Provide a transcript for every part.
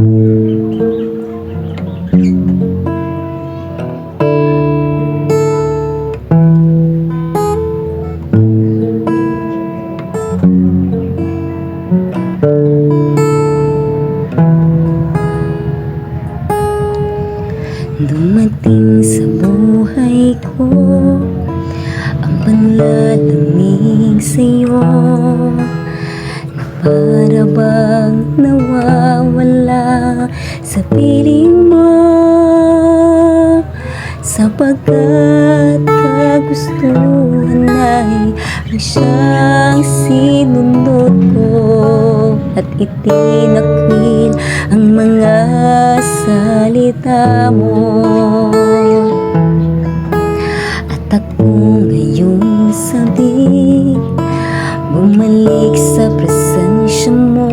Dumating sa buhay ko ang panlalamig sa'yo, na para bang nawawala sa piling mo, sapagkat kagustuhan ay ang siyang sinunod ko, at itinakwil ang mga salita mo. At ako ngayon sabik, bumalik sa presensya mo.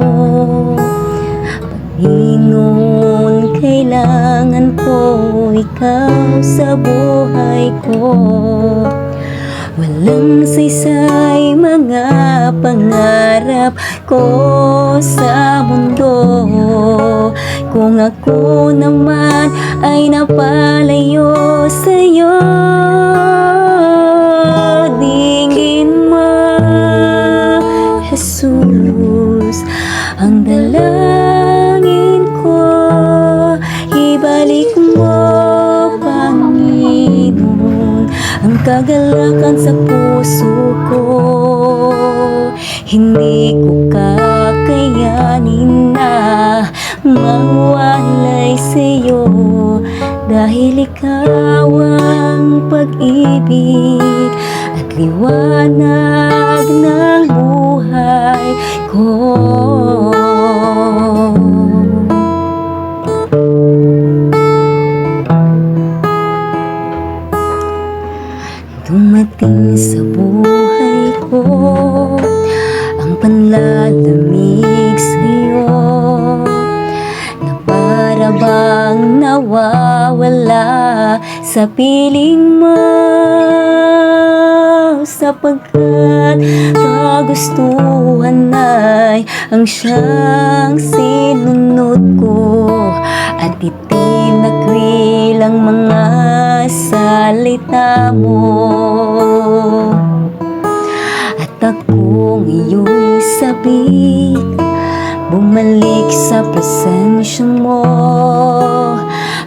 Panginoon, kailangan ko ikaw sa buhay ko. Walang saysay mga pangarap ko sa mundo kung ako naman ay napalayo sa'yo. Dinggin mo, Jesus, ang dalangin ko. Ibalik mo, Panginoon, ang kagalakan sa puso ko. Hindi ko kakayanin na mawalay sa'yo, dahil ikaw ang pag-ibig at liwanag ng buhay ko. Dumating sa buhay ko ang panlalamig sa'yo, na para bang nawawala sa piling mo, sapagkat kagustuhan ay ang siyang sinunod ko, at itinakwil ang mga salita mo. At ako ngayon'y sabik, bumalik sa presensya mo.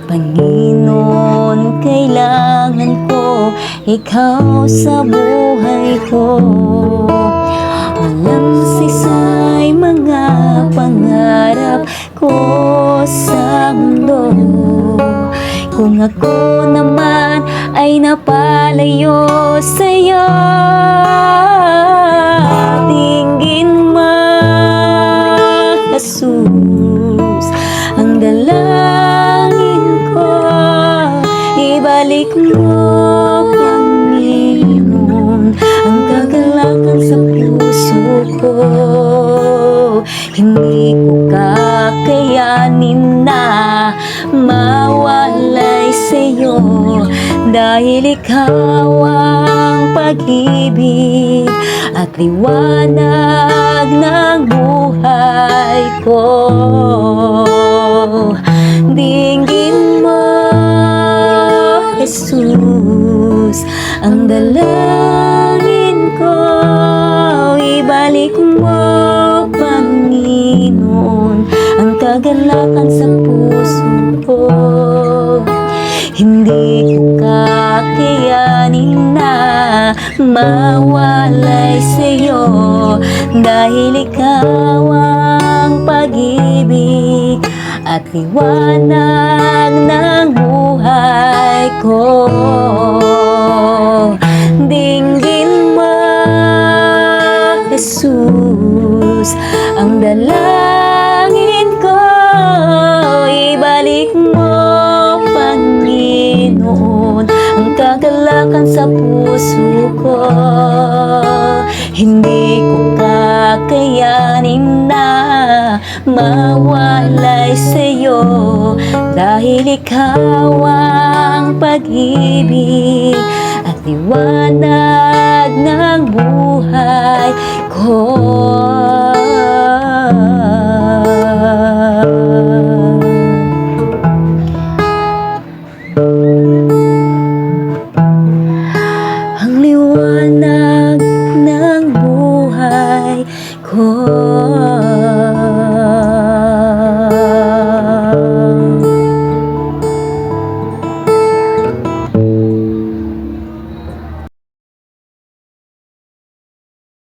Panginoon, kailangan ko ikaw sa buhay ko. Walang saysay mga pangarap ko sa mundo kung ako naman ay napalayo sa'yo. Dinggin mo, Jesus, ang dalangin ko. Ibalik mo, Panginoon, ang kagalakan sa puso ko. Hindi ko kakayanin na mawalay sa'yo, dahil ikaw ang pag-ibig at liwanag ng buhay ko. Dinggin mo, Jesus, ang dalangin ko. Ibalik mo, Panginoon, ang kagalakan sa puso ko. Hindi ko kakayanin na mawalay sa'yo, dahil ikaw ang pag-ibig at liwanag ng buhay ko. Dinggin mo, Jesus, ang dalangin ko. Ibalik mo, Panginoon, ang kagalakan sa puso ko. Hindi ko kakayanin na mawalay sa'yo, dahil ikaw ang pag-ibig at liwanag ng buhay ko. ko.